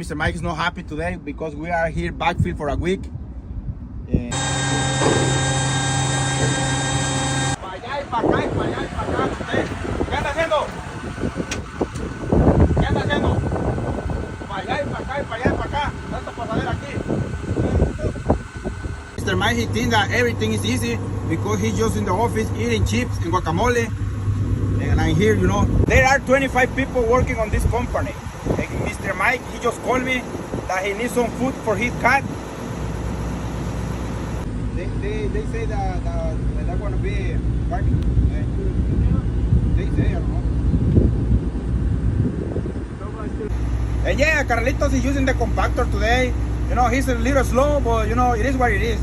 Mr. Mike is not happy today because we are here backfield for a week. Para allá y para acá y para allá y para acá. ¿Qué anda haciendo? ¿Qué anda haciendo? Para allá y para acá y para allá y para acá. Tanta pasadera aquí. Mr. Mike, he thinks that everything is easy because he's just in the office eating chips and guacamole. And I'm here, you know. There are 25 people working on this company. And Mr. Mike, he just called me that he needs some food for his cat. They say that they're going to be parking. They say, I don't know. And yeah, Carlitos is using the compactor today. You know, he's a little slow, but you know, it is what it is.